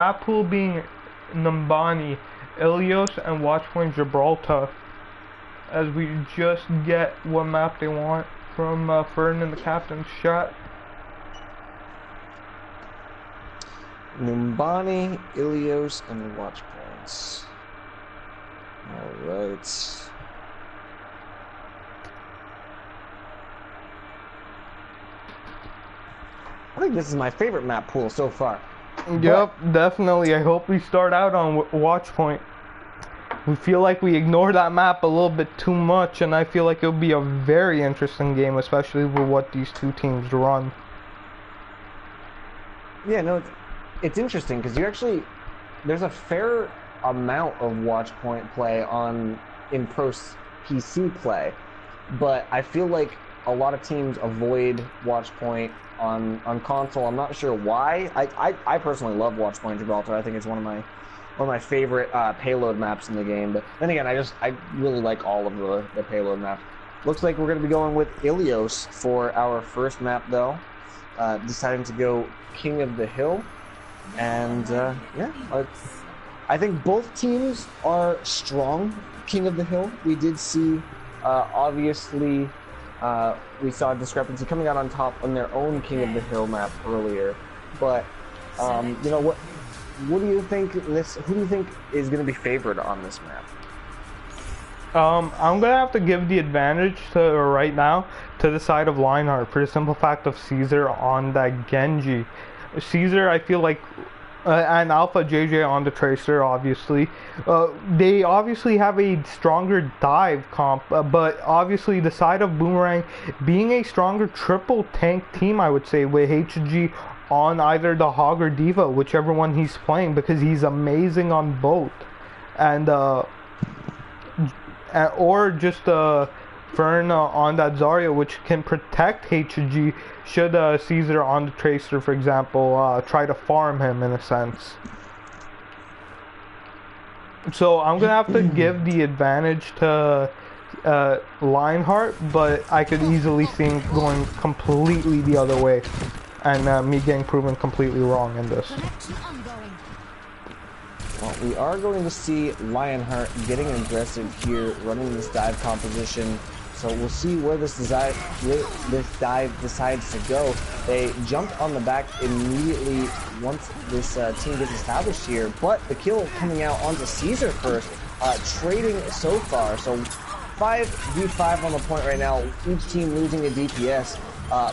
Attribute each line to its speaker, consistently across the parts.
Speaker 1: Map pool being Numbani, Ilios, and Watchpoint Gibraltar, as we just get what map they want from Fern in the captain's shot.
Speaker 2: Numbani, Ilios, and Watchpoints. Alright. I think this is my favorite map pool so far.
Speaker 1: Yep, definitely. I hope we start out on Watchpoint. We feel like we ignore that map a little bit too much, and I feel like it'll be a very interesting game, especially with what these two teams run.
Speaker 2: Yeah, no, it's interesting because there's a fair amount of Watchpoint play in Pro PC play, but I feel like a lot of teams avoid Watchpoint on console. I'm not sure why. I personally love Watchpoint Gibraltar. I think it's one of my favorite payload maps in the game. But then again, I really like all of the payload maps. Looks like we're going to be going with Ilios for our first map, though. Deciding to go King of the Hill. And yeah, I think both teams are strong King of the Hill. We did see, obviously, we saw a discrepancy coming out on top on their own King of the Hill map earlier. But, you know, what do you think who do you think is going to be favored on this map?
Speaker 1: I'm gonna have to give the advantage right now to the side of Lionheart for the simple fact of Caesar on that Genji. Caesar, I feel like, and Alpha JJ on the Tracer, obviously. They obviously have a stronger dive comp, but obviously the side of Boomerang being a stronger triple tank team, I would say, with HG on either the Hog or Diva, whichever one he's playing, because he's amazing on both. And or just Fern on that Zarya, which can protect HG should Caesar on the Tracer, for example, try to farm him in a sense. So I'm gonna have to give the advantage to Lionheart, but I could easily see him going completely the other way, and me getting proven completely wrong in this.
Speaker 2: Well, we are going to see Lionheart getting aggressive here, running this dive composition. So we'll see where this dive decides to go. They jumped on the back immediately once this team gets established here, but the kill coming out onto Caesar first, trading so far. So 5v5 on the point right now, each team losing a DPS,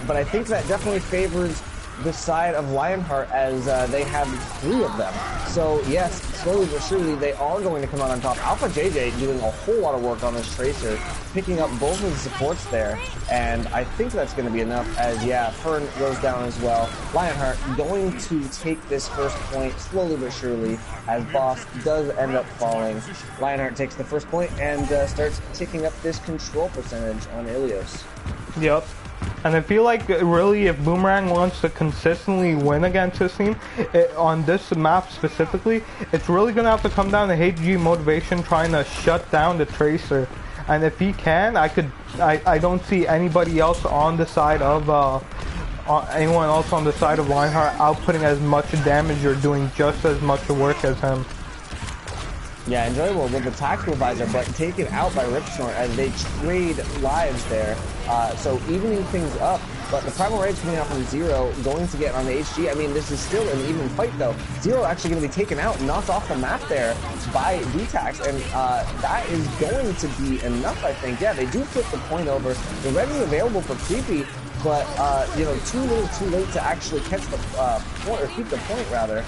Speaker 2: but I think that definitely favors the side of Lionheart as they have 3 of them. So yes, slowly but surely they are going to come out on top. Alpha JJ doing a whole lot of work on this Tracer, picking up both of the supports there, and I think that's going to be enough as, yeah, Fern goes down as well. Lionheart going to take this first point slowly but surely as Boss does end up falling. Lionheart takes the first point and starts ticking up this control percentage on Ilios.
Speaker 1: Yep. And I feel like really if Boomerang wants to consistently win against this team, on this map specifically, it's really going to have to come down to HG motivation trying to shut down the Tracer. And if he can, I don't see anybody else on the side of, anyone else on the side of Lionheart outputting as much damage or doing just as much work as him.
Speaker 2: Yeah, enjoyable with the tactical visor, but taken out by Ripsnort as they trade lives there. So evening things up, but the Primal Rage coming out from Zero, going to get on the HG. I mean, this is still an even fight though. Zero actually going to be taken out, knocked off the map there by DTax, and that is going to be enough, I think. Yeah, they do flip the point over. The ready available for Creepy, but you know, too little too late to actually catch the point, or keep the point rather.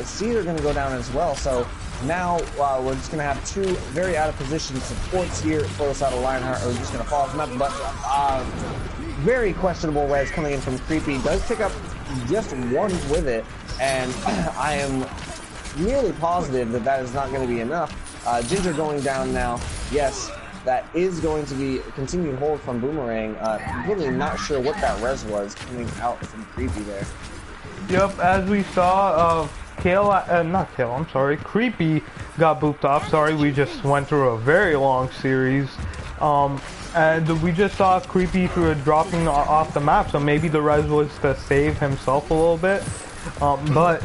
Speaker 2: Caesar going to go down as well, so now we're just going to have 2 very out of position supports here for the side of Lionheart, or just going to fall off the map, but very questionable res coming in from Creepy. Does pick up just 1 with it, and I am nearly positive that that is not going to be enough. Ginger going down now. Yes, that is going to be a continued hold from Boomerang. Really not sure what that res was coming out from Creepy there.
Speaker 1: Yep, as we saw, Creepy got booped off. Sorry, we just went through a very long series. And we just saw Creepy through dropping off the map, so maybe the res was to save himself a little bit. But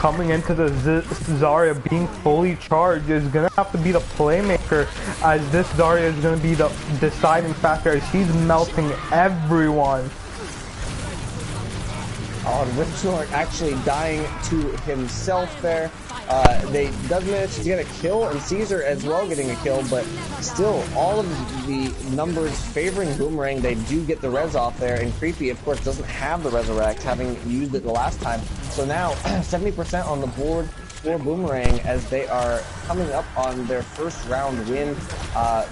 Speaker 1: coming into the Zarya being fully charged is going to have to be the playmaker, as this Zarya is going to be the deciding factor as she's melting everyone.
Speaker 2: Oh, Ripsnort actually dying to himself there. They does manage to get a kill, and Caesar as well getting a kill, but still all of the numbers favoring Boomerang. They do get the res off there, and Creepy of course doesn't have the Resurrect, having used it the last time. So now 70% on the board for Boomerang as they are coming up on their first round win.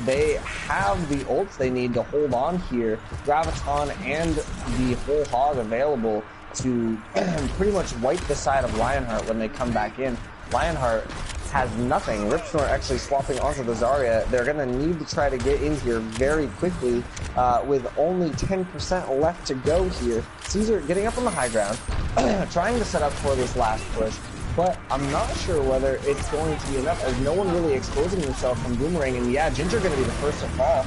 Speaker 2: They have the ults they need to hold on here. Graviton and the whole hog available to pretty much wipe the side of Lionheart when they come back in. Lionheart has nothing. Ripsnort actually swapping onto the Zarya. They're going to need to try to get in here very quickly with only 10% left to go here. Caesar getting up on the high ground, trying to set up for this last push. But I'm not sure whether it's going to be enough, as no one really exposing themselves from Boomerang. And yeah, Ginger going to be the first to fall.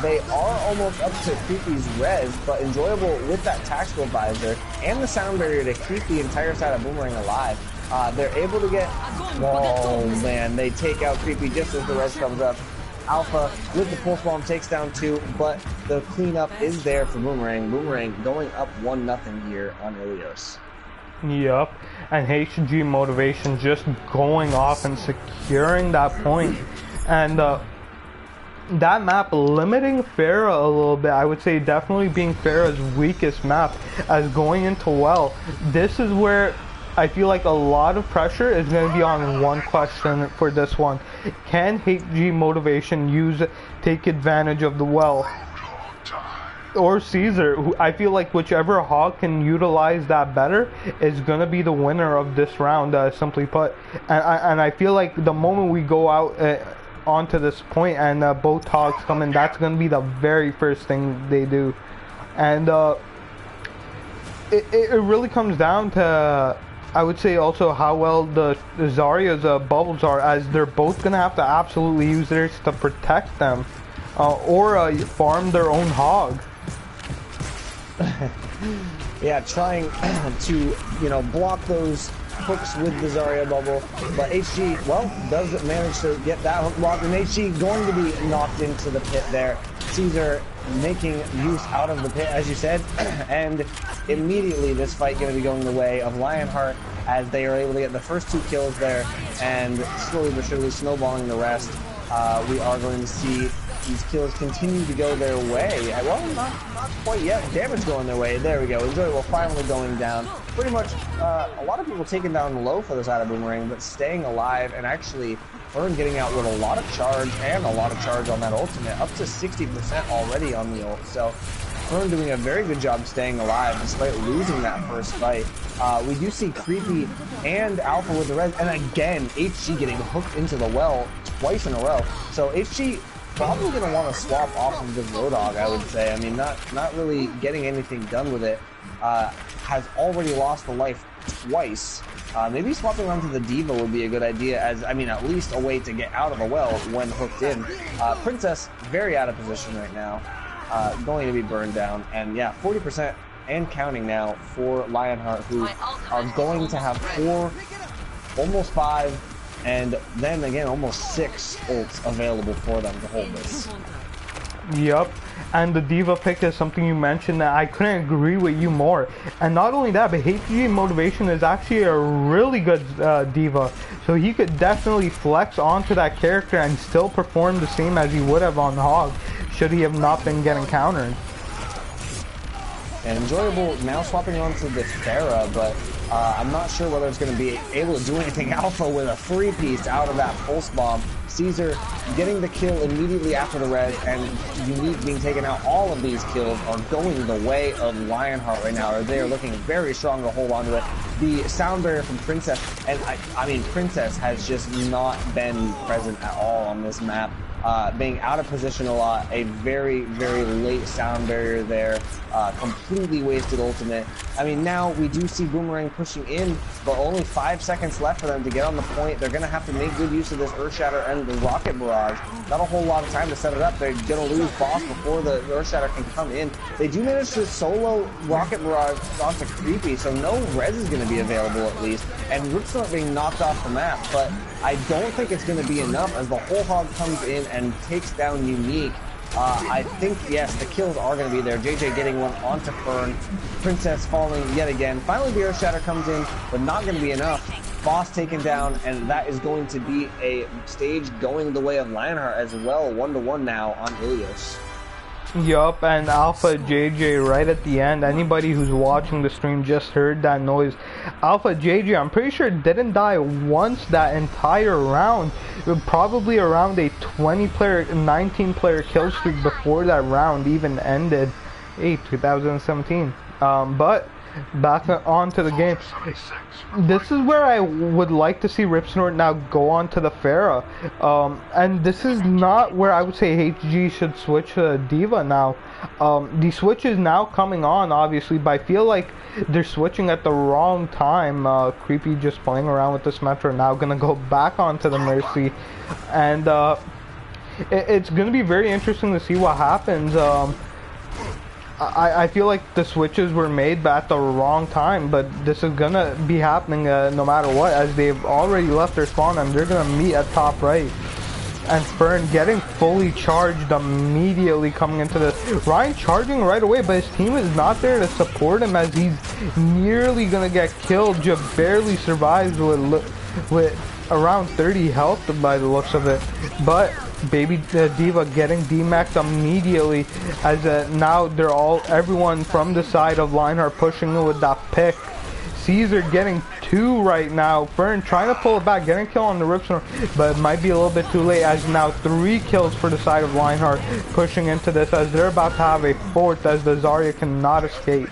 Speaker 2: They are almost up to Creepy's res, but Enjoyable with that tactical visor and the sound barrier to keep the entire side of Boomerang alive. They're able to get... Oh man, they take out Creepy just as the res comes up. Alpha with the pulse bomb takes down 2, but the cleanup is there for Boomerang. Boomerang going up 1-0 here on Ilios.
Speaker 1: Yup, and HG Motivation just going off and securing that point. And that map limiting Pharah a little bit. I would say definitely being Pharah's weakest map, as going into well. This is where I feel like a lot of pressure is going to be on one question for this one. Can HG Motivation take advantage of the well? Or Caesar, who I feel like whichever hog can utilize that better is going to be the winner of this round, simply put. And I feel like the moment we go out onto this point and both hogs come in, that's going to be the very first thing they do. And it really comes down to, I would say, also how well the Zarya's bubbles are, as they're both going to have to absolutely use theirs to protect them or farm their own hog.
Speaker 2: Yeah, trying to, block those hooks with the Zarya bubble, but HG, well, does manage to get that hook blocked, and HG going to be knocked into the pit there. Caesar making use out of the pit, as you said, and immediately this fight going to be going the way of Lionheart, as they are able to get the first 2 kills there, and slowly but surely snowballing the rest. We are going to see these kills continue to go their way. Well, not quite yet. Damage going their way. There we go. Enjoyable finally going down. Pretty much a lot of people taken down low for the side of Boomerang, but staying alive, and actually Fern getting out with a lot of charge and a lot of charge on that ultimate, up to 60% already on the ult. So Fern doing a very good job staying alive despite losing that first fight. We do see Creepy and Alpha with the res, and again HG getting hooked into the well twice in a row. So HG probably going to want to swap off of the Roadhog, I would say. I mean, not really getting anything done with it. Has already lost a life twice. Maybe swapping onto the Diva would be a good idea, as, I mean, at least a way to get out of a well when hooked in. Princess, very out of position right now. Going to be burned down. And yeah, 40% and counting now for Lionheart, who are going to have 4, almost 5, and then again almost 6 ults available for them to hold this.
Speaker 1: Yup, and the Diva pick is something you mentioned that I couldn't agree with you more. And not only that, but HG Motivation is actually a really good Diva, so he could definitely flex onto that character and still perform the same as he would have on Hog, should he have not been getting countered.
Speaker 2: And Enjoyable now swapping onto the Pharah, but I'm not sure whether it's going to be able to do anything. Alpha with a 3-piece out of that pulse bomb. Caesar getting the kill immediately after the res, and Unique being taken out. All of these kills are going the way of Lionheart right now. They are looking very strong to hold on to it. The sound barrier from Princess, and I mean, Princess has just not been present at all on this map. Being out of position a lot, a very, very late sound barrier there, completely wasted ultimate. I mean, now we do see Boomerang pushing in, but only 5 seconds left for them to get on the point. They're going to have to make good use of this Earth Shatter and on the rocket barrage. Not a whole lot of time to set it up. They're gonna lose boss before the Earth Shatter can come in. They do manage to solo rocket barrage onto Creepy, so no res is gonna be available at least, and Ripsnort being knocked off the map, but I don't think it's gonna be enough as the whole hog comes in and takes down Unique. I think, yes, the kills are going to be there. JJ getting one onto Fern. Princess falling yet again. Finally, the Earth Shatter comes in, but not going to be enough. Boss taken down, and that is going to be a stage going the way of Lionheart as well. 1-1 now on Ilios.
Speaker 1: Yup, and Alpha JJ right at the end. Anybody who's watching the stream just heard that noise. Alpha JJ, I'm pretty sure didn't die once that entire round. Probably around a 20-player, 19-player kill streak before that round even ended. 2017. But back onto the game. This is where I would like to see Ripsnort now go on to the Pharah. And this is not where I would say HG should switch to Diva now. The switch is now coming on, obviously, but I feel like they're switching at the wrong time. Creepy just playing around with this Metro, now gonna go back onto the Mercy. And it's gonna be very interesting to see what happens. I feel like the switches were made at the wrong time, but this is gonna be happening no matter what, as they've already left their spawn and they're gonna meet at top right. And Fern getting fully charged immediately coming into this. Ryan charging right away, but his team is not there to support him as he's nearly gonna get killed. Just barely survives with around 30 health by the looks of it. But Baby Diva getting demaxed immediately as now everyone from the side of Lionheart pushing with that pick. Caesar getting 2 right now. Fern trying to pull it back, getting a kill on the Ripsnort, but it might be a little bit too late as now 3 kills for the side of Lionheart pushing into this as they're about to have a 4th as the Zarya cannot escape.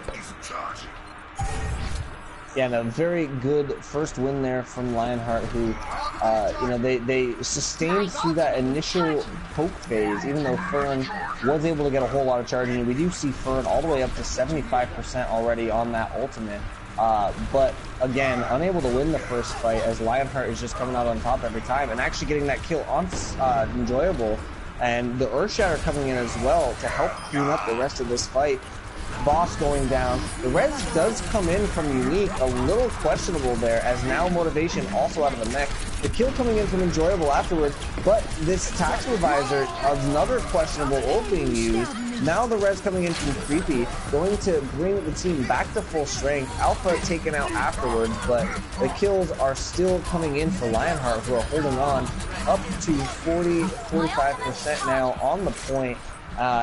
Speaker 2: Yeah, and a very good first win there from Lionheart, who, you know, they sustained through that initial poke phase, even though Fern was able to get a whole lot of charging. We do see Fern all the way up to 75% already on that ultimate. But again, unable to win the first fight as Lionheart is just coming out on top every time and actually getting that kill on Enjoyable. And the Earth Shatter coming in as well to help clean up the rest of this fight. Boss going down. The res does come in from Unique, a little questionable there, as now Motivation also out of the mech. The kill coming in from Enjoyable afterwards, but this Tax Revisor, another questionable ult being used. Now the res coming in from Creepy, going to bring the team back to full strength. Alpha taken out afterwards, but the kills are still coming in for Lionheart, who are holding on up to 40-45% now on the point.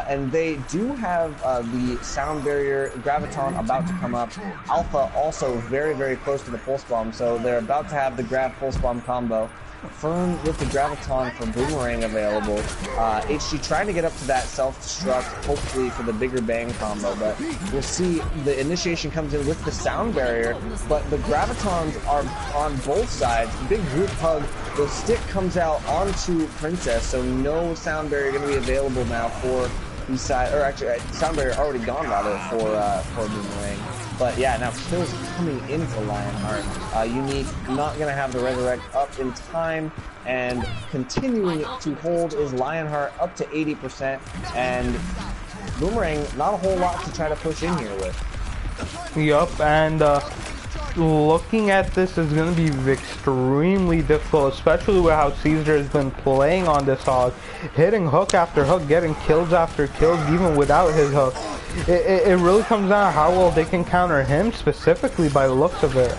Speaker 2: And they do have the sound barrier Graviton about to come up. Alpha also very, very close to the pulse bomb, so they're about to have the grab pulse bomb combo. Fern with the Graviton for Boomerang available. HG trying to get up to that self-destruct, hopefully for the bigger bang combo, but we'll see. The initiation comes in with the sound barrier, but the Gravitons are on both sides. Big group hug. The stick comes out onto Princess, so no sound barrier going to be available now for the side, or actually, sound barrier already gone rather for Boomerang. But yeah, now kills coming in for Lionheart. Unique not going to have the Resurrect up in time, and continuing to hold is Lionheart up to 80%, and Boomerang not a whole lot to try to push in here with.
Speaker 1: Yup, and looking at this is going to be extremely difficult, especially with how Caesar has been playing on this hog. Hitting hook after hook, getting kills after kills, even without his hook. It really comes down to how well they can counter him, specifically by the looks of it.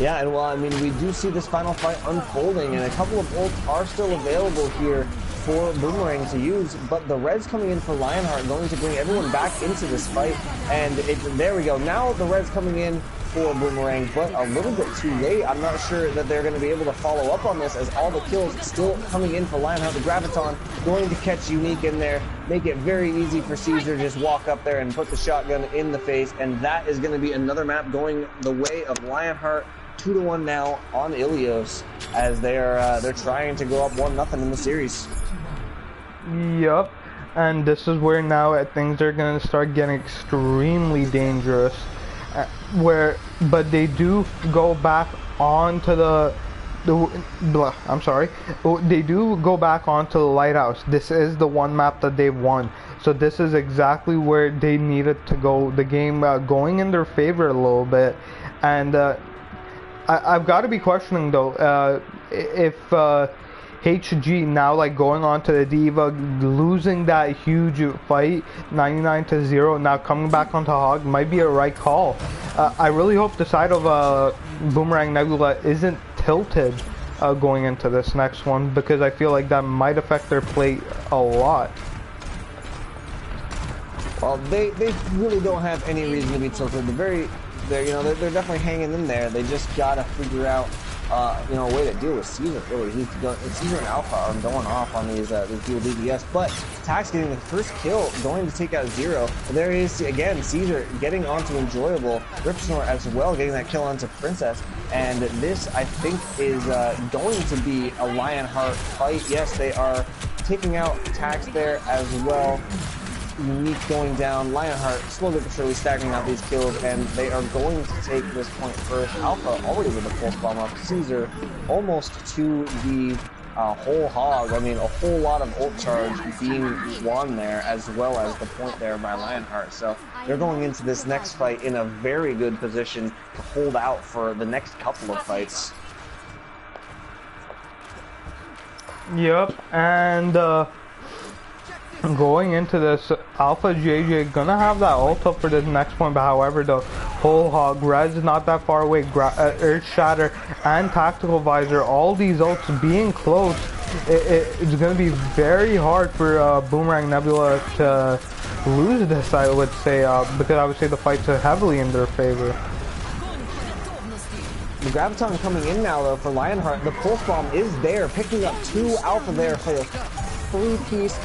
Speaker 2: Yeah, and well, I mean, we do see this final fight unfolding, and a couple of ults are still available here for Boomerang to use, but the res coming in for Lionheart going to bring everyone back into this fight, and there we go. Now the res coming in for Boomerang, but a little bit too late. I'm not sure that they're going to be able to follow up on this, as all the kills still coming in for Lionheart. The Graviton going to catch Unique in there, make it very easy for Caesar to just walk up there and put the shotgun in the face, and that is going to be another map going the way of Lionheart. 2-1 now on Ilios, as they're trying to go up 1-0 in the series.
Speaker 1: Yup, and this is where now things are going to start getting extremely dangerous. But they do go back onto the I'm sorry. They do go back onto the lighthouse. This is the one map that they've won. So this is exactly where they needed to go. The game going in their favor a little bit. And I've got to be questioning though if HG now like going on to the Diva, losing that huge fight 99-0, now coming back onto Hog might be a right call. I really hope the side of Boomerang Nebula isn't tilted going into this next one, because I feel like that might affect their play a lot.
Speaker 2: Well, they really don't have any reason to be tilted. They're definitely hanging in there. They just gotta figure out a way to deal with Caesar. Really, Caesar and Alpha are going off on these dual DBS, but Tax getting the first kill, going to take out Zero. There is again Caesar getting onto Enjoyable, Ripsnort as well getting that kill onto Princess, and this I think is going to be a Lionheart fight. Yes, they are taking out Tax there as well. Unique going down, Lionheart slowly but surely stacking out these kills, and they are going to take this point first. Alpha already with a pulse bomb up, Caesar almost to the whole hog. I mean, a whole lot of ult charge being won there, as well as the point there by Lionheart. So they're going into this next fight in a very good position to hold out for the next couple of fights.
Speaker 1: Yep, and going into this, Alpha JJ gonna have that ult up for this next point, but however the whole hog, Res is not that far away, Earth Shatter and Tactical Visor, all these ults being close, it's gonna be very hard for Boomerang Nebula to lose this, I would say, because I would say the fights are heavily in their favor.
Speaker 2: The Graviton coming in now though for Lionheart. The Pulse Bomb is there, picking up 2 Alpha there for the 3-piece.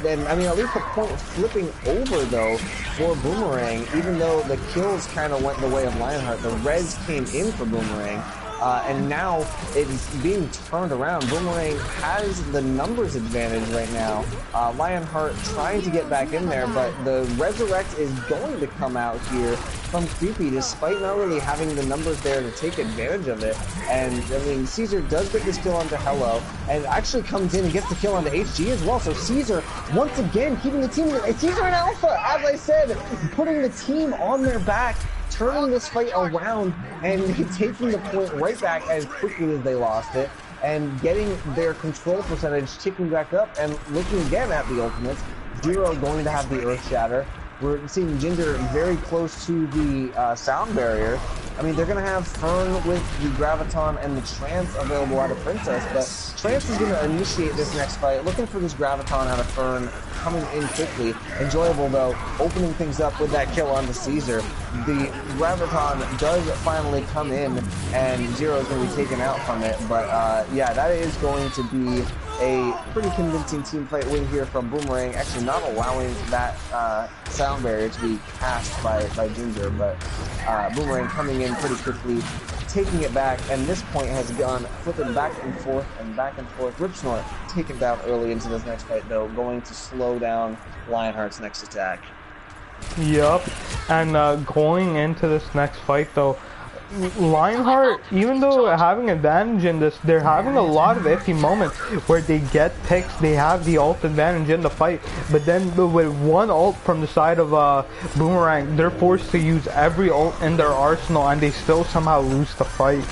Speaker 2: Then I mean, at least the point flipping over though for Boomerang, even though the kills kind of went the way of Lionheart. The Reds came in for Boomerang, and now it's being turned around. Boomerang has the numbers advantage right now. Lionheart trying to get back in there, but the Resurrect is going to come out here from Creepy, despite not really having the numbers there to take advantage of it. And I mean, Caesar does get this kill onto Hello, and actually comes in and gets the kill onto HG as well. So Caesar, once again, keeping the team, Caesar and Alpha, as I said, putting the team on their back, turning this fight around, and taking the point right back as quickly as they lost it, and getting their control percentage ticking back up, and looking again at the ultimates. Zero going to have the Earth Shatter. We're seeing Ginger very close to the sound barrier. I mean, they're going to have Fern with the Graviton and the Trance available out of Princess, but Trance is going to initiate this next fight, looking for this Graviton out of Fern, coming in quickly. Enjoyable, though, opening things up with that kill onto Caesar. The Graviton does finally come in, and Zero is going to be taken out from it, but yeah, that is going to be a pretty convincing team fight win here from Boomerang, actually not allowing that sound barrier to be passed by Ginger, but Boomerang coming in pretty quickly, taking it back, and this point has gone flipping back and forth and back and forth. Ripsnort taken down early into this next fight, though, going to slow down Lionheart's next attack.
Speaker 1: Yup, and going into this next fight, though, Lionheart, even though having advantage in this, they're having a lot of iffy moments where they get picks, they have the ult advantage in the fight, but then with one ult from the side of Boomerang, they're forced to use every ult in their arsenal, and they still somehow lose the fight.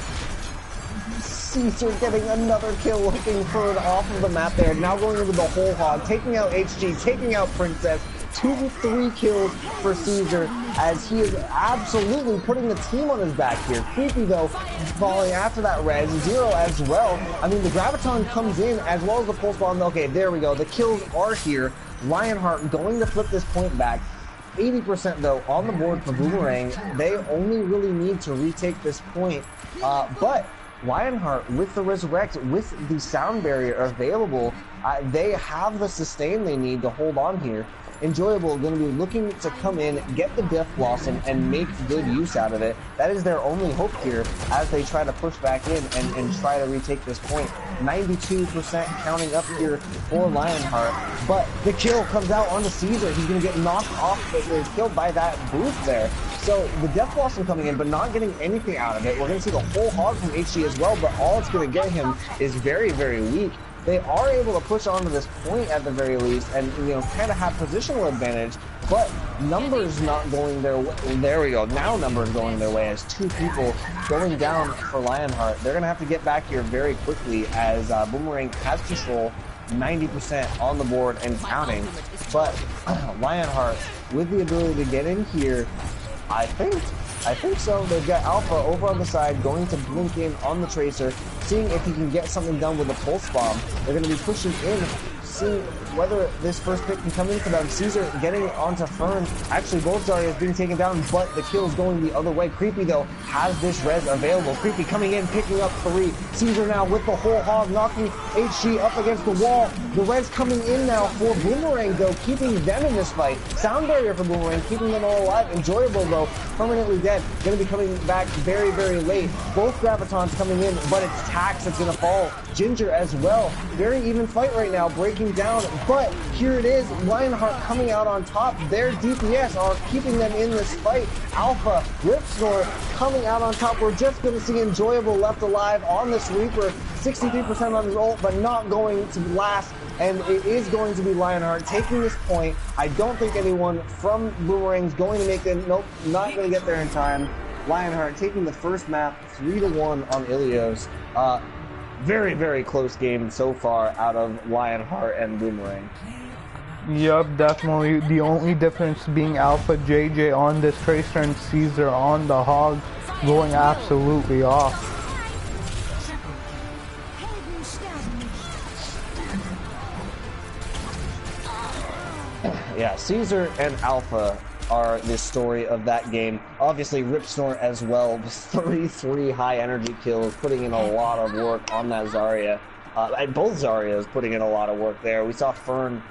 Speaker 2: Caesar getting another kill, looking for it off of the map there, now going into the whole hog, taking out HG, taking out Princess. 2-3 kills for Caesar, as he is absolutely putting the team on his back here. Creepy, though, falling after that res. Zero as well. I mean, the Graviton comes in as well as the Pulse Bomb. Okay, there we go. The kills are here. Lionheart going to flip this point back. 80% though on the board for Boomerang. They only really need to retake this point, but Lionheart with the Resurrect, with the sound barrier available, they have the sustain they need to hold on here. Enjoyable going to be looking to come in, get the Death Blossom, and make good use out of it. That is their only hope here as they try to push back in and try to retake this point. 92% counting up here for Lionheart, but the kill comes out onto Caesar. He's going to get knocked off, but killed by that boost there. So the Death Blossom coming in, but not getting anything out of it. We're going to see the whole hog from HG as well, but all it's going to get him is very, very weak. They are able to push onto this point at the very least and, you know, kind of have positional advantage, but numbers not going their way. There we go. Now numbers going their way as two people going down for Lionheart. They're going to have to get back here very quickly as Boomerang has control, 90% on the board and counting. But Lionheart, with the ability to get in here, I think so. They've got Alpha over on the side, going to blink in on the Tracer, seeing if he can get something done with the Pulse Bomb. They're going to be pushing in, seeing whether this first pick can come in for them. Caesar getting onto Fern. Actually, both Zarya's being taken down, but the kill's going the other way. Creepy, though, has this res available. Creepy coming in, picking up 3. Caesar now with the whole hog, knocking HG up against the wall. The res coming in now for Boomerang, though, keeping them in this fight. Sound barrier for Boomerang, keeping them all alive. Enjoyable, though, permanently dead. Going to be coming back very, very late. Both Gravitons coming in, but it's Tax that's going to fall. Ginger as well. Very even fight right now, breaking down. But here it is, Lionheart coming out on top. Their DPS are keeping them in this fight. Alpha, Ripsnore coming out on top. We're just going to see Enjoyable left alive on this Reaper. 63% on his ult, but not going to last. And it is going to be Lionheart taking this point. I don't think anyone from Boomerang's going to make them. Nope, not going to get there in time. Lionheart taking the first map 3-1 on Ilios. Very, very close game so far out of Lionheart and Boomerang.
Speaker 1: Yup, definitely. The only difference being Alpha JJ on this Tracer and Caesar on the hog going absolutely off.
Speaker 2: Yeah, Caesar and Alpha are the story of that game. Obviously, Ripsnore as well. 3 high energy kills, putting in a lot of work on that Zarya. And both Zaryas putting in a lot of work there. We saw Fern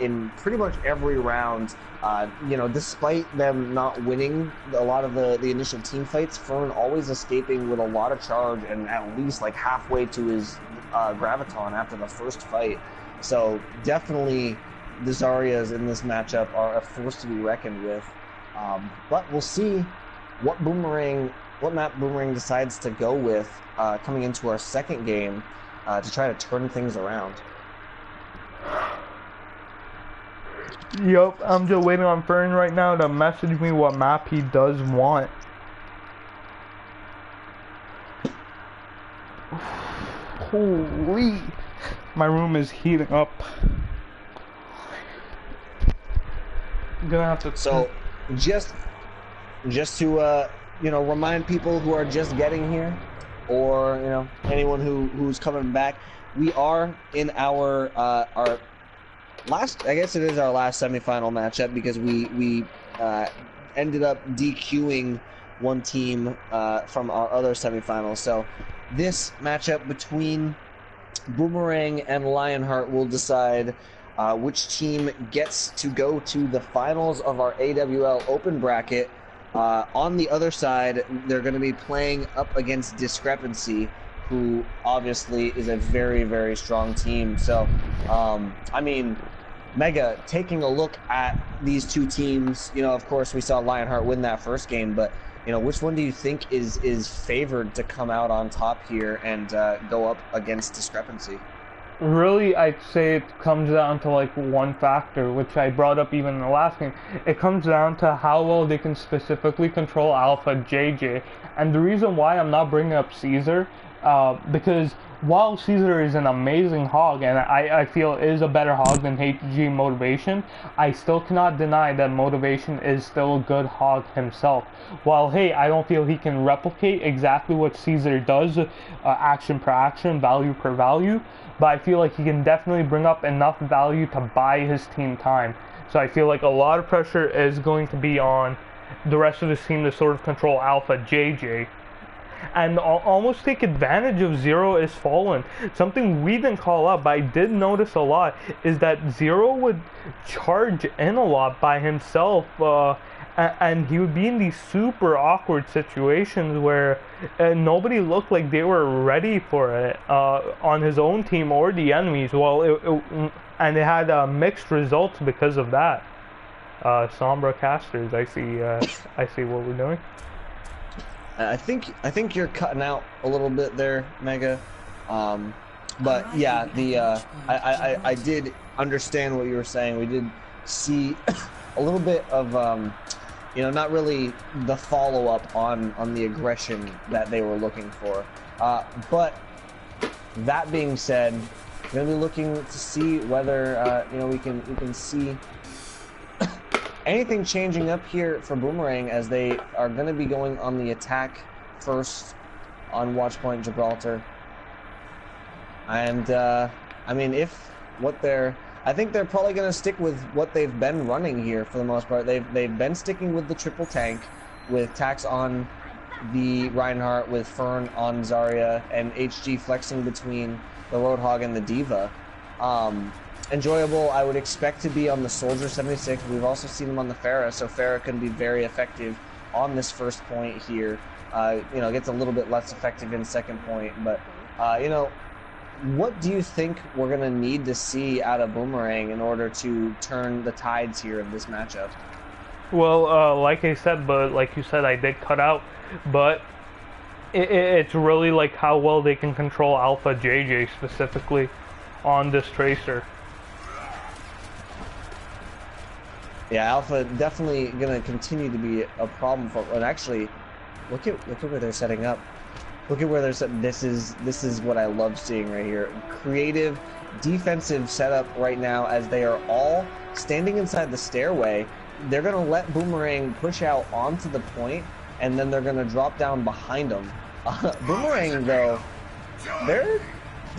Speaker 2: in pretty much every round. You know, despite them not winning a lot of the initial team fights, Fern always escaping with a lot of charge and at least like halfway to his Graviton after the first fight. So definitely the Zaryas in this matchup are a force to be reckoned with. But we'll see what map Boomerang decides to go with coming into our second game to try to turn things around.
Speaker 1: Yup, I'm just waiting on Fern right now to message me what map he does want. Holy, my room is heating up. I'm gonna have to.
Speaker 2: So, just to you know, remind people who are just getting here, or you know, anyone who's coming back, we are in our last. I guess it is our last semifinal matchup because we ended up DQing one team from our other semifinals. So, this matchup between Boomerang and Lionheart will decide which team gets to go to the finals of our AWL Open bracket. On the other side, they're going to be playing up against Discrepancy, who obviously is a very, very strong team. So, I mean, Mega, taking a look at these two teams, you know, of course, we saw Lionheart win that first game, but, you know, which one do you think is favored to come out on top here and go up against Discrepancy?
Speaker 1: Really, I'd say it comes down to like one factor, which I brought up even in the last game. It comes down to how well they can specifically control Alpha JJ. And the reason why I'm not bringing up Caesar, because while Caesar is an amazing hog, and I feel is a better hog than HG Motivation, I still cannot deny that Motivation is still a good hog himself. While, hey, I don't feel he can replicate exactly what Caesar does, action per action, value per value, but I feel like he can definitely bring up enough value to buy his team time. So I feel like a lot of pressure is going to be on the rest of this team to sort of control Alpha JJ. And almost take advantage of Zero is Fallen. Something we didn't call up, but I did notice a lot, is that Zero would charge in a lot by himself, and he would be in these super awkward situations where nobody looked like they were ready for it on his own team or the enemies. And it had mixed results because of that. Sombra casters. I see what we're doing.
Speaker 2: I think you're cutting out a little bit there, Mega. But yeah, I did understand what you were saying. We did see a little bit of you know, not really the follow-up on the aggression that they were looking for. But that being said, we're gonna be looking to see whether you know, we can see anything changing up here for Boomerang, as they are going to be going on the attack first on Watchpoint Gibraltar. And I mean, I think they're probably going to stick with what they've been running here for the most part. They've been sticking with the triple tank, with Tax on the Reinhardt, with Fern on Zarya, and HG flexing between the Roadhog and the Diva. Enjoyable, I would expect to be on the Soldier 76. We've also seen him on the Pharah, so Pharah can be very effective on this first point here. You know, gets a little bit less effective in second point, but you know, what do you think we're gonna need to see out of Boomerang in order to turn the tides here of this matchup?
Speaker 1: Well, like I said, but like you said, I did cut out, but it's really like how well they can control Alpha JJ specifically on this Tracer.
Speaker 2: Yeah, Alpha definitely gonna continue to be a problem for. And actually, look at where they're setting up. Look at where they're set. This is what I love seeing right here. Creative, defensive setup right now, as they are all standing inside the stairway. They're gonna let Boomerang push out onto the point, and then they're gonna drop down behind them. Boomerang though, they're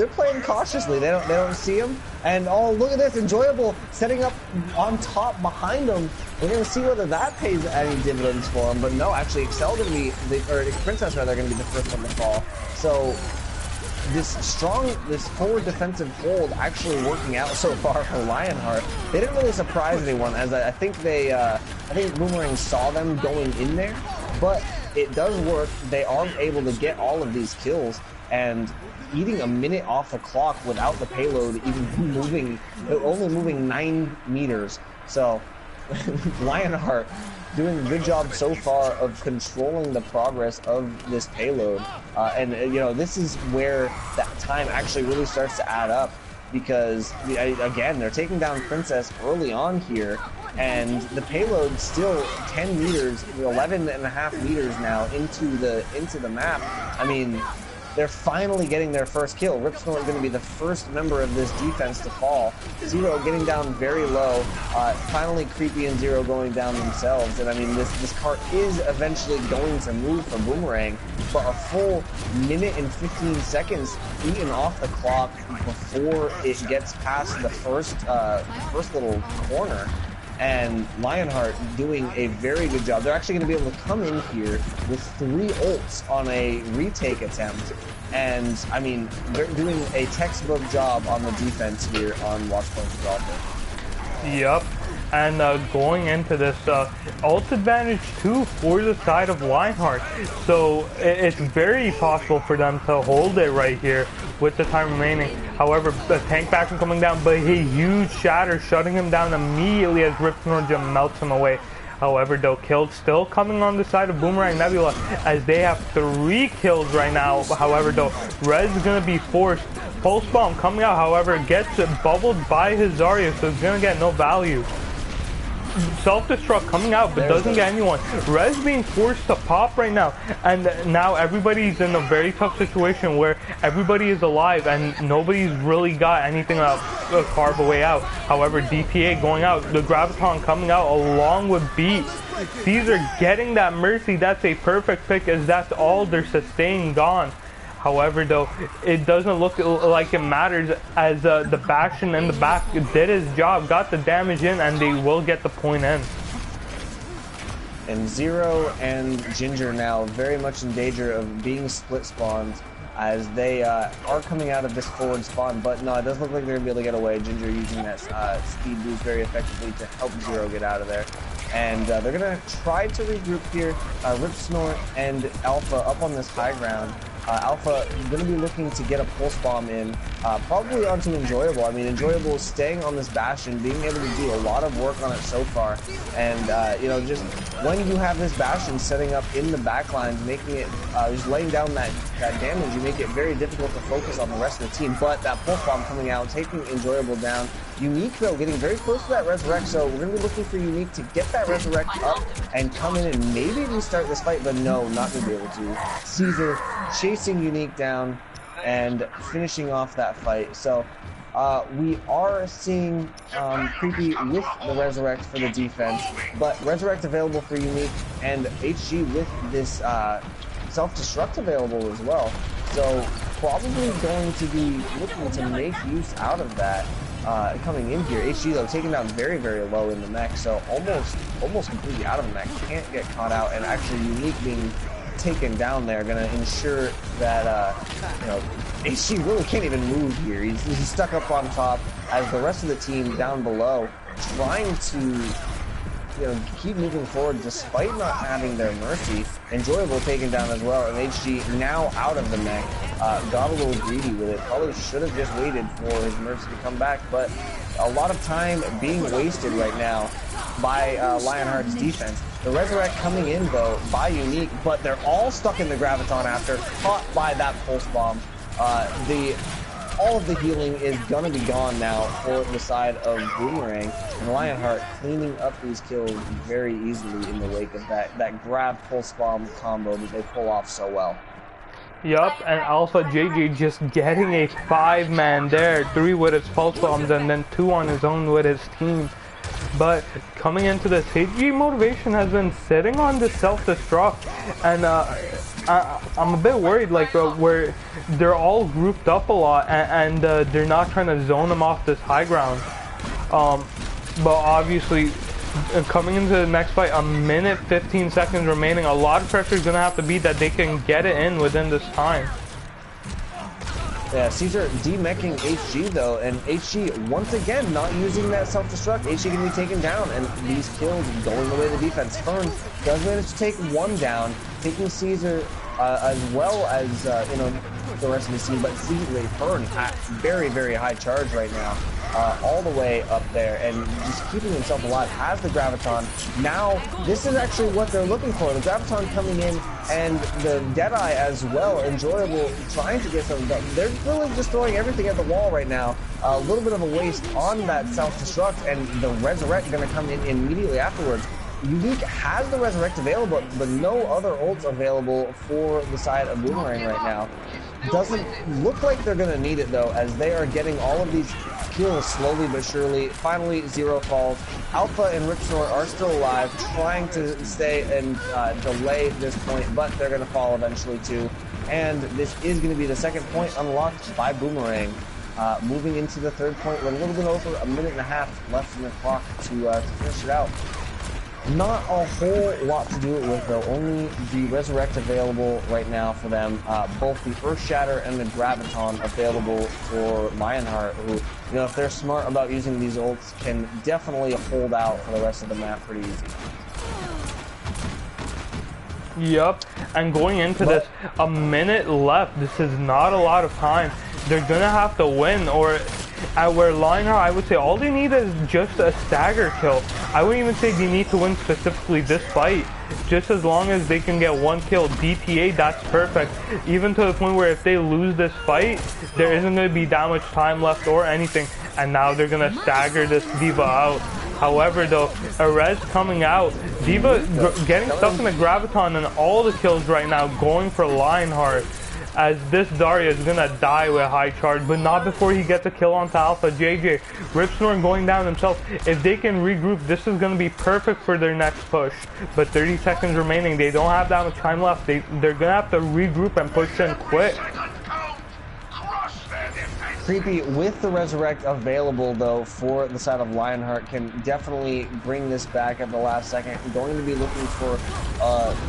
Speaker 2: playing cautiously. They don't see him. And oh, look at this, Enjoyable setting up on top behind him. We're gonna see whether that pays any dividends for him. But no, actually, Excel gonna be or Princess rather gonna be the first one to fall. So this forward defensive hold actually working out so far for Lionheart. They didn't really surprise anyone, as I think I think Boomerang saw them going in there, but it does work. They are able to get all of these kills, and eating a minute off the clock without the payload even moving, only moving 9 meters. So Lionheart doing a good job so far of controlling the progress of this payload. And you know, this is where that time actually really starts to add up, because again, they're taking down Princess early on here, and the payload still 10 meters, 11.5 meters now into the map. I mean, they're finally getting their first kill. Ripsnort going to be the first member of this defense to fall. Zero getting down very low. Finally, Creepy and Zero going down themselves. And I mean, this cart is eventually going to move for Boomerang, but a full minute and 15 seconds eaten off the clock before it gets past the first little corner. And Lionheart doing a very good job. They're actually going to be able to come in here with 3 ults on a retake attempt. And, I mean, they're doing a textbook job on the defense here on Watchpoint Gibraltar.
Speaker 1: Yep. And going into this, ult advantage too for the side of Lionheart. So it's very possible for them to hold it right here with the time remaining. However, the tank faction coming down, but a huge shatter shutting him down immediately as Ripsnor melts him away. However, though, killed still coming on the side of Boomerang Nebula, as they have 3 kills right now. However, though, Rez is going to be forced. Pulse Bomb coming out, however, gets bubbled by his Zarya, so it's going to get no value. Self-destruct coming out, but doesn't get anyone. Rez being forced to pop right now, and now everybody's in a very tough situation where everybody is alive and nobody's really got anything to carve a way out. However, DPA going out, the Graviton coming out along with Beat. These are getting that Mercy. That's a perfect pick, as that's all their sustain gone. However, though, it doesn't look like it matters, as the Bastion in the back did his job, got the damage in, and they will get the point in.
Speaker 2: And Zero and Ginger now very much in danger of being split spawned, as they are coming out of this forward spawn. But no, it does look like they're going to be able to get away. Ginger using that speed boost very effectively to help Zero get out of there. And they're going to try to regroup here. Ripsnort and Alpha up on this high ground. Alpha going to be looking to get a pulse bomb in, probably onto Enjoyable. I mean, Enjoyable is staying on this Bastion, being able to do a lot of work on it so far. And, you know, just when you have this Bastion setting up in the backlines, making it, just laying down that damage, you make it very difficult to focus on the rest of the team. But that pulse bomb coming out, taking Enjoyable down. Unique, though, getting very close to that Resurrect, so we're going to be looking for Unique to get that Resurrect up and come in and maybe restart this fight, but no, not going to be able to. Caesar chasing Unique down and finishing off that fight. So we are seeing Creepy with the Resurrect for the defense, but Resurrect available for Unique and HG with this self-destruct available as well. So probably going to be looking to make use out of that. Coming in here, HG though taken down very, very low in the mech, so almost completely out of the mech, can't get caught out, and actually Unique being taken down there, gonna ensure that you know, HG really can't even move here. He's stuck up on top as the rest of the team down below trying to, you know, keep moving forward despite not having their mercy. Enjoyable taken down as well, and HG now out of the mech. Got a little greedy with it. Probably should have just waited for his mercy to come back, but a lot of time being wasted right now by Lionheart's defense. The Resurrect coming in though by Unique, but they're all stuck in the Graviton after, caught by that Pulse Bomb. All of the healing is gonna be gone now for the side of Boomerang, and Lionheart cleaning up these kills very easily in the wake of that grab Pulse Bomb combo that they pull off so well.
Speaker 1: Yup, and Alpha JJ just getting a 5-man there, 3 with his pulse bombs and then 2 on his own with his team. But coming into this, HG motivation has been sitting on the self-destruct, and I'm a bit worried, like where they're all grouped up a lot, and they're not trying to zone them off this high ground. But obviously, coming into the next fight, a minute 15 seconds remaining, a lot of pressure is going to have to be that they can get it in within this time.
Speaker 2: Yeah, Caesar demeching HG though, and HG once again not using that self-destruct. HG can be taken down, and these kills going the way of the defense. Fern does manage to take 1 down, taking Caesar as well as you know, the rest of the team, but Caesar Fern at very, very high charge right now. All the way up there and just keeping himself alive, has the Graviton. Now, this is actually what they're looking for. The Graviton coming in and the Deadeye as well. Enjoyable trying to get something done. They're really just throwing everything at the wall right now. A little bit of a waste on that self-destruct, and the Resurrect going to come in immediately afterwards. Unique has the Resurrect available, but no other ults available for the side of Boomerang right now. Doesn't look like they're going to need it though, as they are getting all of these kills slowly but surely. Finally, 0 falls. Alpha and Ripsnort are still alive, trying to stay and delay this point, but they're going to fall eventually too. And this is going to be the second point unlocked by Boomerang. Moving into the third point with a little bit over a minute and a half left in the clock to finish it out. Not a whole lot to do it with though, only the Resurrect available right now for them. Both the Earth Shatter and the Graviton available for Lionheart, who, you know, if they're smart about using these ults, can definitely hold out for the rest of the map pretty easy.
Speaker 1: Yup, and going into this, a minute left. This is not a lot of time. They're gonna have to win, or at where Lionheart, I would say all they need is just a stagger kill. I wouldn't even say they need to win specifically this fight. Just as long as they can get 1 kill, DTA, that's perfect. Even to the point where if they lose this fight, there isn't going to be that much time left or anything. And now they're going to stagger this D.Va out. However, though, Erez coming out, D.Va getting stuck in the Graviton, and all the kills right now going for Lionheart, as this Zarya is gonna die with high charge, but not before he gets a kill onto Alpha JJ. Ripsnort going down himself. If they can regroup, this is gonna be perfect for their next push. But 30 seconds remaining, they don't have that much time left. They're gonna have to regroup and push in quick.
Speaker 2: Creepy with the Resurrect available, though, for the side of Lionheart can definitely bring this back at the last second. Going to be looking for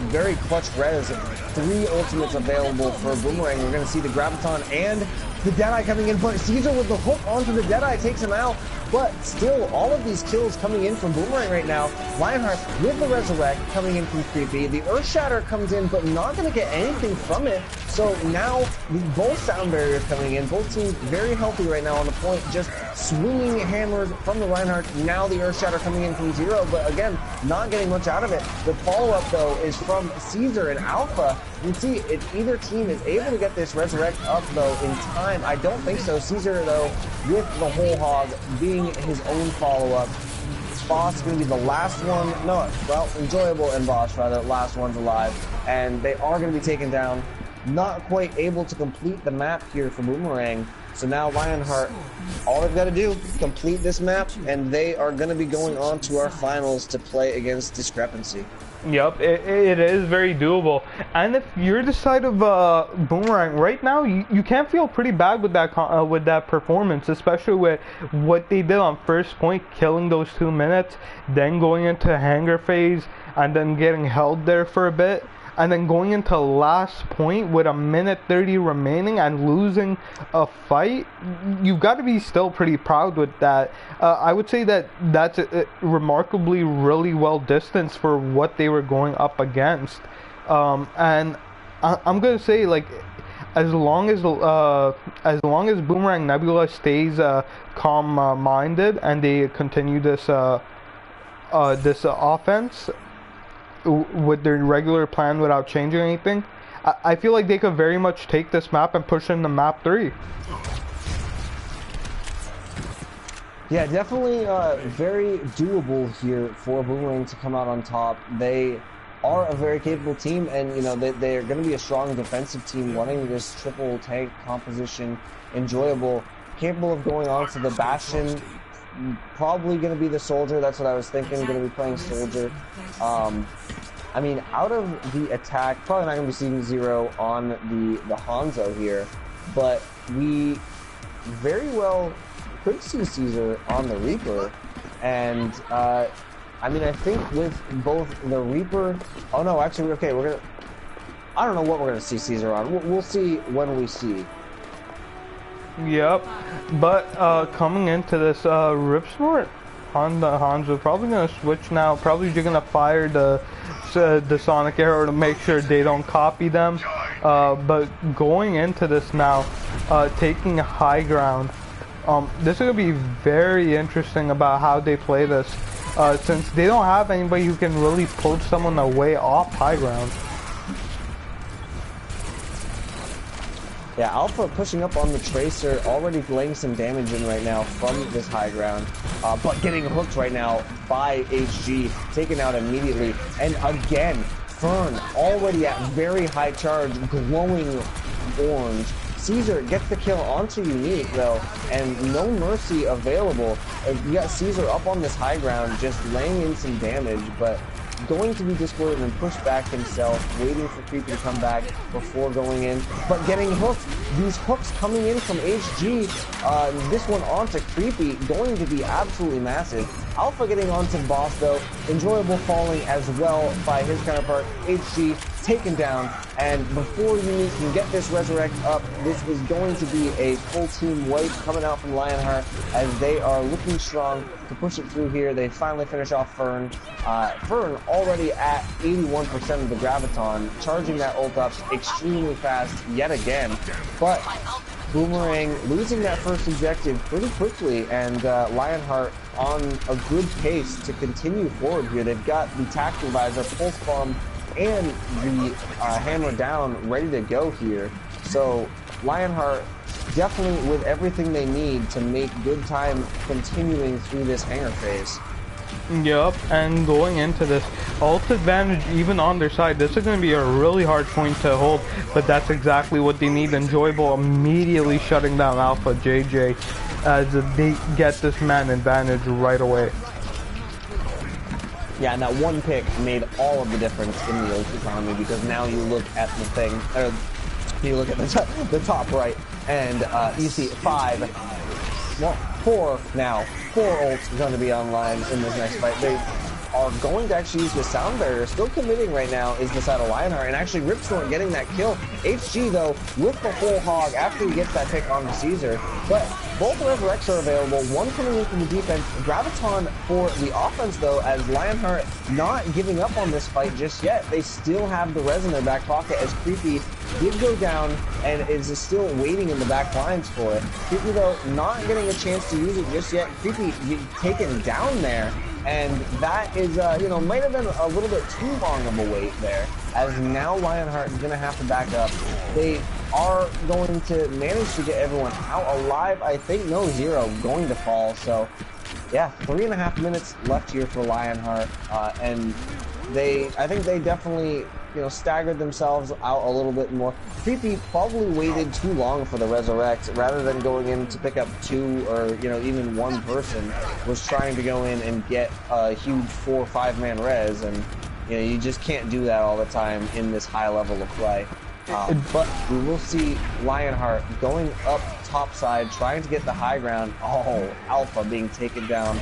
Speaker 2: very clutch res. 3 ultimates available for Boomerang. We're going to see the Graviton and the Deadeye coming in, but Caesar with the hook onto the Deadeye takes him out. But still, all of these kills coming in from Boomerang right now. Lionheart with the Resurrect coming in from Creepy. The Earthshatter comes in, but not going to get anything from it. So now, both sound barriers coming in. Both teams very healthy right now on the point. Just swinging hammers from the Lionheart. Now the Earthshatter coming in from Zero, but again, not getting much out of it. The follow-up, though, is from Caesar and Alpha. You can see if either team is able to get this Resurrect up, though, in time. I don't think so. Caesar, though, with the whole hog being his own follow-up. Boss going to be the last one. No, well, Enjoyable and Boss, rather, last ones alive. And they are going to be taken down. Not quite able to complete the map here for Boomerang. So now Lionheart, all they've got to do, complete this map, and they are going to be going on to our finals to play against Discrepancy.
Speaker 1: Yep, it is very doable. And if you're the side of Boomerang right now, you can't feel pretty bad with that performance, especially with what they did on first point, killing those 2 minutes, then going into hangar phase, and then getting held there for a bit, and then going into last point with 1:30 remaining and losing a fight. You've got to be still pretty proud with that. I would say that that's remarkably really well distanced for what they were going up against. And I'm gonna say, like, as long as Boomerang Nebula stays calm-minded and they continue this offense with their regular plan without changing anything, I feel like they could very much take this map and push into map 3.
Speaker 2: Yeah, definitely very doable here for Boomerang to come out on top. They are a very capable team, and you know they're going to be a strong defensive team running this triple tank composition. Enjoyable, capable of going on to the Bastion. Probably going to be the Soldier. That's what I was thinking. Going to be playing Soldier. I mean, out of the attack, probably not going to be seeing Zero on the Hanzo here, but we very well could see Caesar on the Reaper. And I mean, I think with both the Reaper. Oh no, actually, okay, we're gonna. I don't know what we're gonna see Caesar on. We'll see when we see.
Speaker 1: Yep, but coming into this Rip Snort on the Hanzo, probably gonna switch now. Probably just gonna fire the Sonic Arrow to make sure they don't copy them. But going into this now, taking high ground. This is gonna be very interesting about how they play this, since they don't have anybody who can really pull someone away off high ground.
Speaker 2: Yeah, Alpha pushing up on the Tracer, already laying some damage in right now from this high ground, but getting hooked right now by HG, taken out immediately. And again, Fern already at very high charge, glowing orange. Caesar gets the kill onto Unique though, and no mercy available. You got Caesar up on this high ground, just laying in some damage, but going to be discorded and push back himself, waiting for Creepy to come back before going in, but getting hooked. These hooks coming in from HG, this one onto Creepy, going to be absolutely massive. Alpha getting onto the boss though, Enjoyable falling as well by his counterpart, HG taken down, and before you can get this Resurrect up, this is going to be a full team wipe coming out from Lionheart as they are looking strong to push it through here. They finally finish off Fern. Fern already at 81% of the Graviton, charging that ult up extremely fast yet again, but Boomerang losing that first objective pretty quickly, and Lionheart on a good pace to continue forward here. They've got the Tactical Visor, Pulse Bomb, and the Hammer Down ready to go here. So Lionheart definitely with everything they need to make good time continuing through this hangar phase.
Speaker 1: Yep, and going into this ult advantage even on their side, this is going to be a really hard point to hold, but that's exactly what they need. Enjoyable immediately shutting down Alpha JJ as they get this man advantage right away.
Speaker 2: Yeah, and that one pick made all of the difference in the ult economy, because now you look at the thing, you look at the top right, And you see 5, well, 4 now. 4 ults going to be online in this next fight. They are going to actually use the sound barrier. Still committing right now is the side of Lionheart, and actually Ripstorm getting that kill. HG though with the whole hog after he gets that pick on Caesar, but both Resurrects are available. One coming in from the defense, Graviton for the offense though, as Lionheart not giving up on this fight just yet. They still have the res in their back pocket as Creepy did go down and is still waiting in the back lines for it. Creepy though not getting a chance to use it just yet. Creepy taken down there. And that is, you know, might have been a little bit too long of a wait there, as now Lionheart is going to have to back up. They are going to manage to get everyone out alive. I think no Zero going to fall. So, yeah, 3.5 minutes left here for Lionheart. And I think they definitely, you know, staggered themselves out a little bit more. Creepy probably waited too long for the Resurrect rather than going in to pick up 2 or, you know, even 1 person was trying to go in and get a huge 4 or 5 man res, and you know, you just can't do that all the time in this high level of play. But we will see Lionheart going up top side, trying to get the high ground. Oh, Alpha being taken down.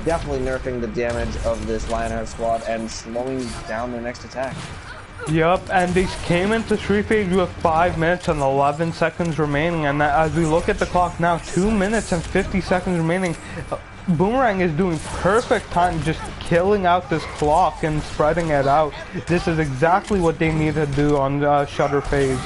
Speaker 2: Definitely nerfing the damage of this Lionheart squad and slowing down their next attack.
Speaker 1: Yup, and they came into 3 phase with 5 minutes and 11 seconds remaining, and as we look at the clock now, 2 minutes and 50 seconds remaining. Boomerang is doing perfect time just killing out this clock and spreading it out. This is exactly what they need to do on Shutter phase.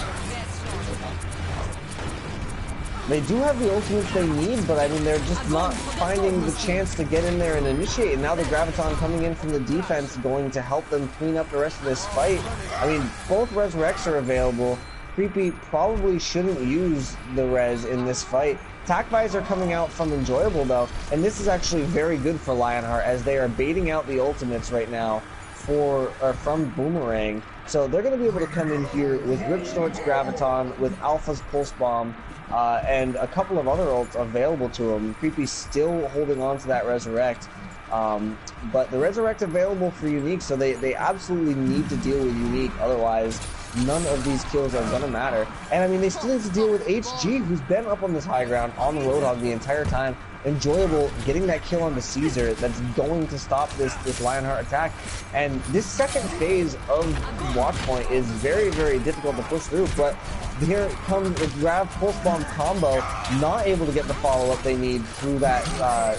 Speaker 2: They do have the ultimates they need, but I mean, they're just not finding the chance to get in there and initiate. And now the Graviton coming in from the defense going to help them clean up the rest of this fight. I mean, both Resurrects are available. Creepy probably shouldn't use the res in this fight. Tac Visor coming out from Enjoyable though, and this is actually very good for Lionheart as they are baiting out the ultimates right now from Boomerang. So they're going to be able to come in here with Ripsnort's Graviton, with Alpha's Pulse Bomb, and a couple of other ults available to him. Creepy's still holding on to that Resurrect. But the Resurrect available for Unique, so they absolutely need to deal with Unique, otherwise none of these kills are gonna matter. And I mean, they still need to deal with HG, who's been up on this high ground on the Roadhog the entire time. Enjoyable getting that kill on the Caesar that's going to stop this Lionheart attack. And this second phase of Watchpoint is very, very difficult to push through, but here comes the grab Pulse Bomb combo, not able to get the follow-up they need through that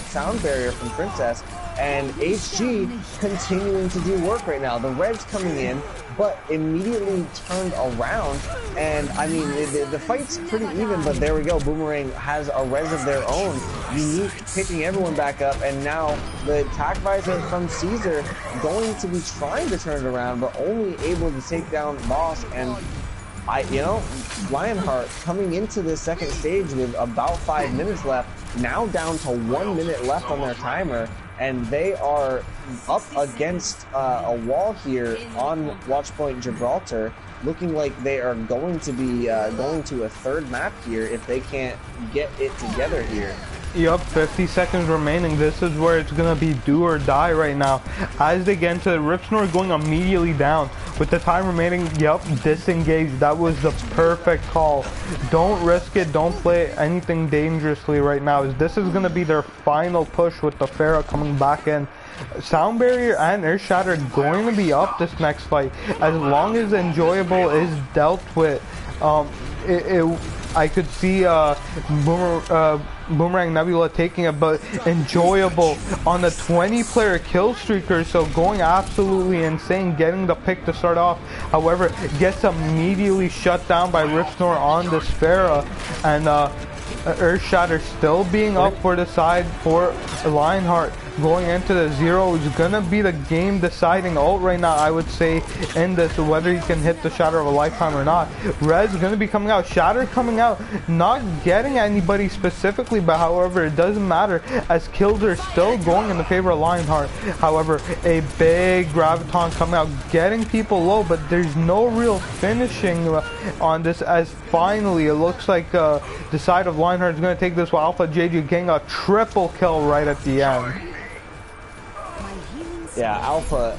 Speaker 2: sound barrier from Princess, and HG continuing to do work right now. The Reds coming in, but immediately turned around, and I mean, the fight's pretty even, but there we go. Boomerang has a res of their own. Unique picking everyone back up, and now the Tac Visor from Caesar going to be trying to turn it around, but only able to take down Boss. And you know, Lionheart coming into this second stage with about 5 minutes left, now down to 1 minute left on their timer, and they are up against a wall here on Watchpoint Gibraltar, looking like they are going to be going to a third map here if they can't get it together here.
Speaker 1: Yup, 50 seconds remaining. This is where it's gonna be do or die right now. As they get into the Ripsnore going immediately down. With the time remaining, yup, disengage. That was the perfect call. Don't risk it, don't play anything dangerously right now. This is gonna be their final push with the Pharah coming back in. Sound Barrier and Earth Shatter going to be up this next fight. As long as Enjoyable is dealt with, I could see Boomerang Nebula taking it, but Enjoyable on the 20-player kill streaker, so going absolutely insane, getting the pick to start off. However, gets immediately shut down by Ripsnore on the Sphera, and Earth Shatter still being up for the side for Lionheart. Going into the Zero is gonna be the game deciding ult right now, I would say, in this, whether he can hit the Shatter of a lifetime or not. Res is gonna be coming out, Shatter coming out, not getting anybody specifically, but however, it doesn't matter as kills are still going in the favor of Lionheart. However, a big Graviton coming out, getting people low, but there's no real finishing on this, as finally it looks like the side of Lionheart is gonna take this, while Alpha JJ getting a triple kill right at the end.
Speaker 2: Yeah, Alpha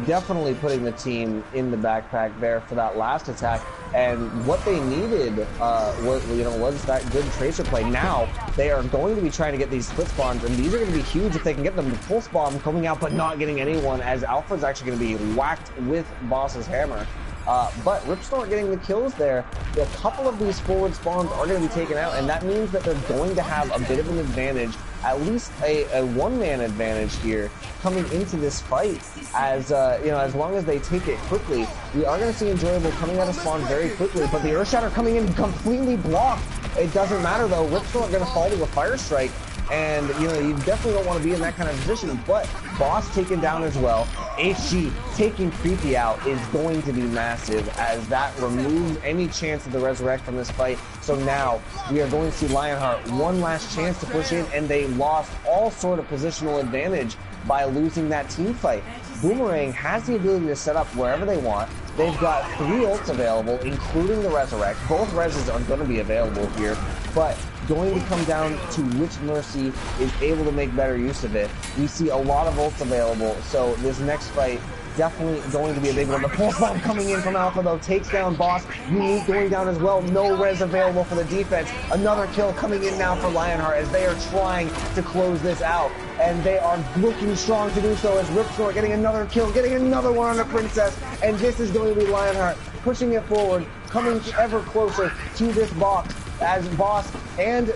Speaker 2: definitely putting the team in the backpack there for that last attack. And what they needed was that good tracer play. Now they are going to be trying to get these split spawns, and these are going to be huge if they can get them. The pulse bomb coming out but not getting anyone, as Alpha's actually going to be whacked with Boss's hammer. But Ripsnort getting the kills there. A couple of these forward spawns are going to be taken out, and that means that they're going to have a bit of an advantage, at least a one-man advantage here coming into this fight. As as long as they take it quickly, we are going to see Enjoyable coming out of spawn very quickly. But the Earthshatter coming in completely blocked. It doesn't matter though. Ripsnort going to fall to a Fire Strike. And, you definitely don't want to be in that kind of position. But Boss taken down as well. HG taking Creepy out is going to be massive, as that removes any chance of the Resurrect from this fight. So now we are going to see Lionheart one last chance to push in, and they lost all sort of positional advantage by losing that team fight. Boomerang has the ability to set up wherever they want. They've got 3 ults available, including the Resurrect. Both reses are going to be available here, but going to come down to which Mercy is able to make better use of it. We see a lot of ults available, so this next fight definitely going to be a big one. The pulse bomb coming in from Alpha though takes down Boss. Unique going down as well. No res available for the defense. Another kill coming in now for Lionheart, as they are trying to close this out. And they are looking strong to do so, as Ripsnort getting another kill, getting another one on the Princess. And this is going to be Lionheart pushing it forward, coming ever closer to this box, as Boss and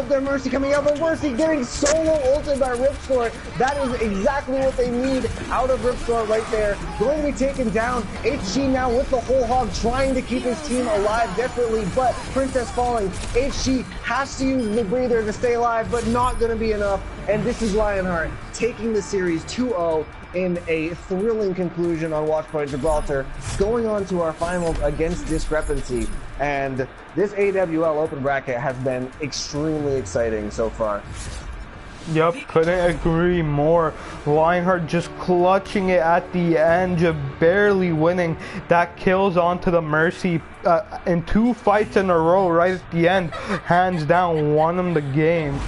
Speaker 2: their Mercy coming out, but Mercy getting solo ulted by Ripsnort. That is exactly what they need out of Ripsnort right there. Going to be taken down. HG now with the whole hog, trying to keep his team alive desperately, but Princess falling. HG has to use the breather to stay alive, but not going to be enough. And this is Lionheart taking the series 2-0 in a thrilling conclusion on Watchpoint Gibraltar, going on to our finals against Discrepancy. And this AWL open bracket has been extremely exciting so far.
Speaker 1: Yep, couldn't agree more. Lionheart just clutching it at the end, just barely winning. That kills onto the Mercy in 2 fights in a row right at the end. Hands down, won them the game.